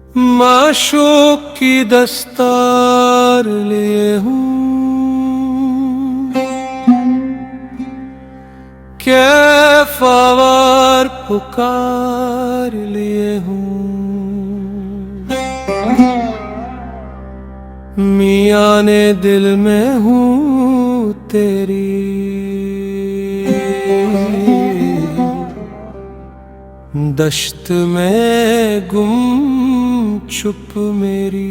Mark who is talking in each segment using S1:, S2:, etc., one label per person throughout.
S1: माशूक की दस्तार लिए हूँ, कैफ आवार पुकार लिए हूँ। मियाँ ने दिल में हूँ तेरी, दश्त में गुम छुप मेरी।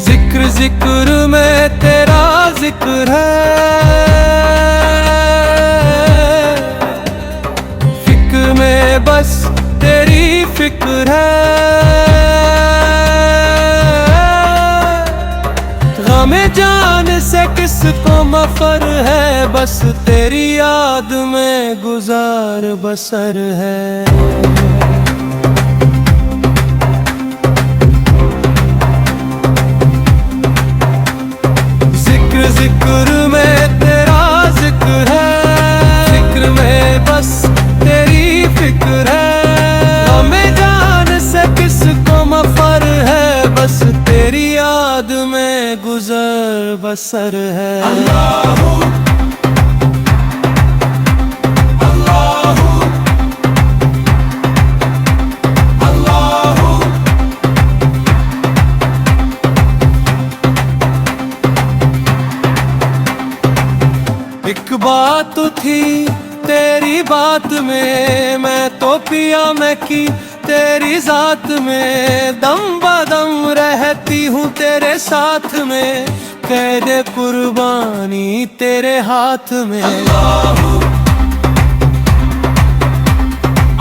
S1: जिक्र जिक्र में तेरा जिक्र है, फिक्र में बस तेरी फिक्र है। हमें जान से किसको मफर है, बस तेरी याद में गुजार बसर है। जिक्र जिक्र में तेरा जिक्र है, फिक्र में बस तेरी फिक्र है। हमें जान से किसको मफर है, बस तेरी याद में गुजर बसर है। अल्लाहू अल्लाहू अल्लाहू। एक बात तो थी तेरी बात में, मैं तो पिया मैं की तेरी जात में। दम बदम रहती हूँ तेरे साथ में, कैद कुर्बानी तेरे हाथ में। अल्लाहू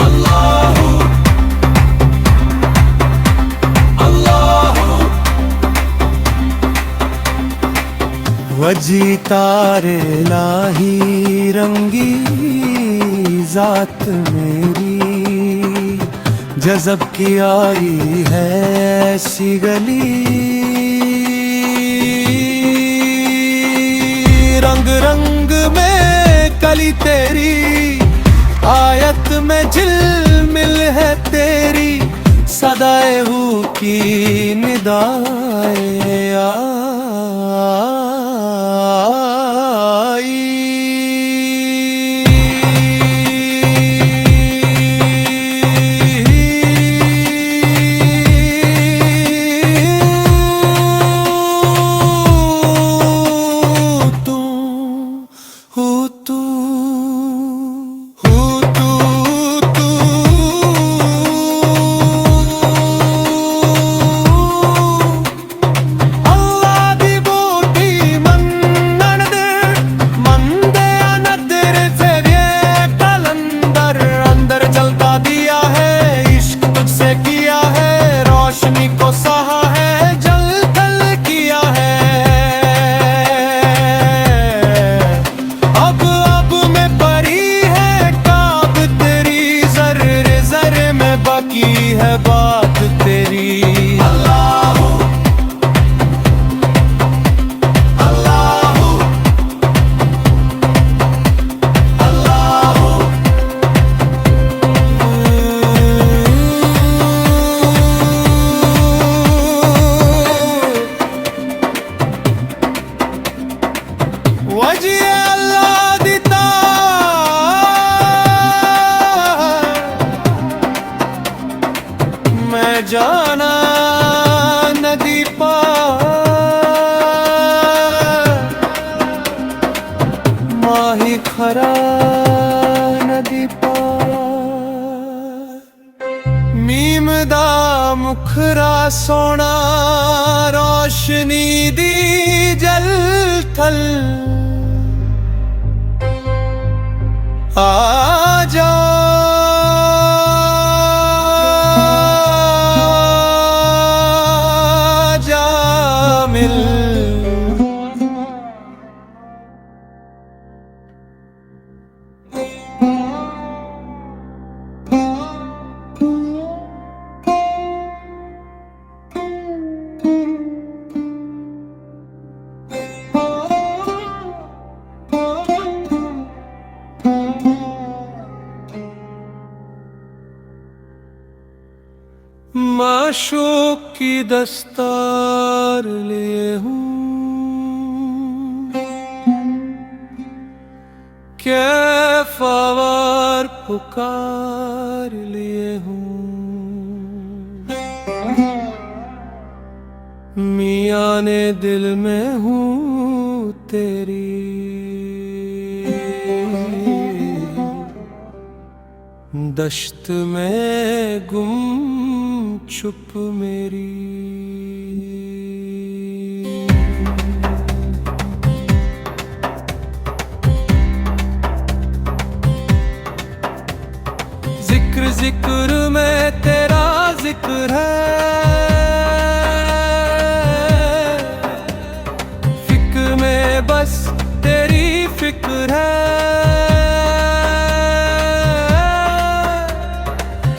S1: अल्लाहू अल्लाहू। वजी तारे लाही रंगी जात मेरी, जज़ब की आई है ऐसी गली। रंग रंग में कली तेरी, आयत में झिलमिल है तेरी। सदाए हूँ की निदाए है बात तेरी। अल्लाहू अल्लाहू अल्लाहू। वजी अल्लाह दिता मैं जाना नदी पार, माही खरा नदी पार। मीम दा मुखरा सोना रोशनी दी जल थल। आजा आशोक की दस्तार लिए हूँ, कैफावार पुकार लिए हूँ। मियाँ ने दिल में हूँ तेरी, दश्त में गुम छुप मेरी। जिक्र जिक्र में तेरा जिक्र है, फिक्र में बस तेरी फिक्र है।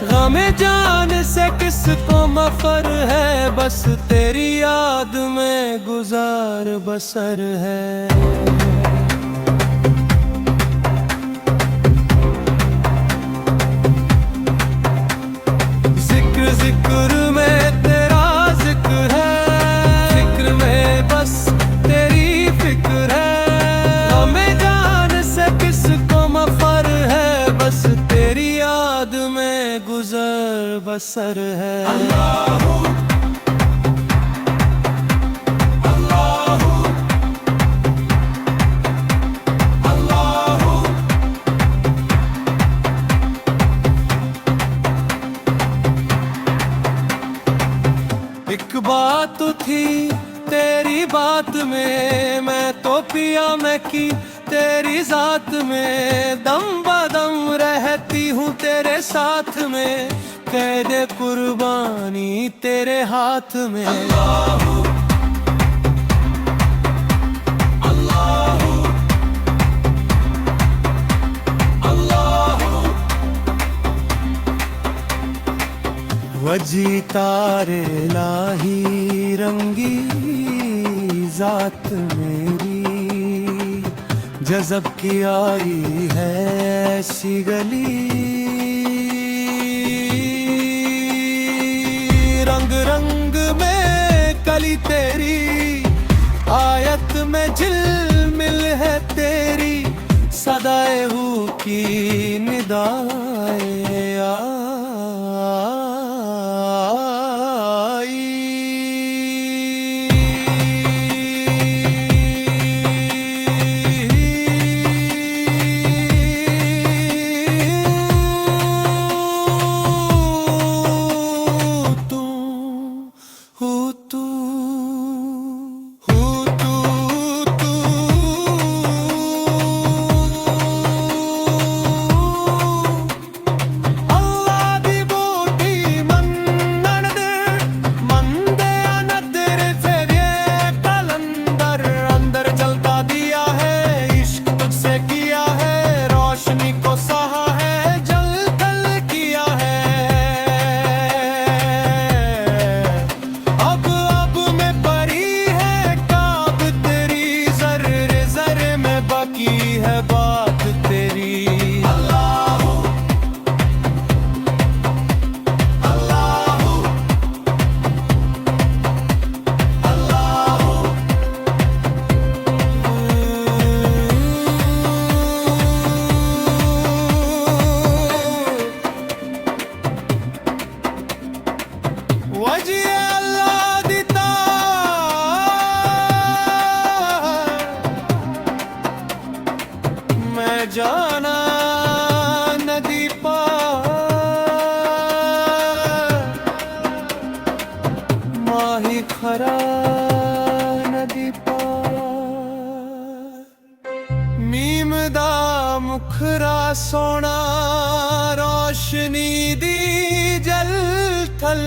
S1: गमे जान से किसको मफर है, बस तेरी याद में गुजार बसर है। जिक्र में तेरा जिक्र है, फिक्र में बस तेरी फिक्र है। हमें जान से किसको मफर है, बस तेरी याद में गुजर बसर है। अल्लाहू एक बात तो थी तेरी बात में, मैं तो पिया मैं की तेरी जात में। दम बदम रहती हूँ तेरे साथ में, कैद कुर्बानी तेरे हाथ में। अल्लाहू अल्लाहू अल्लाहू वजी तारे लाही रंगी जात मेरी, जज़ब की आई है ऐसी गली। रंग रंग में कली तेरी, आयत में झिलमिल है तेरी। सदाए हूँ की निदाए जाना नदी पार, माही खरा नदी पार। मीम दा मुखरा सोना, रोशनी दी जल थल।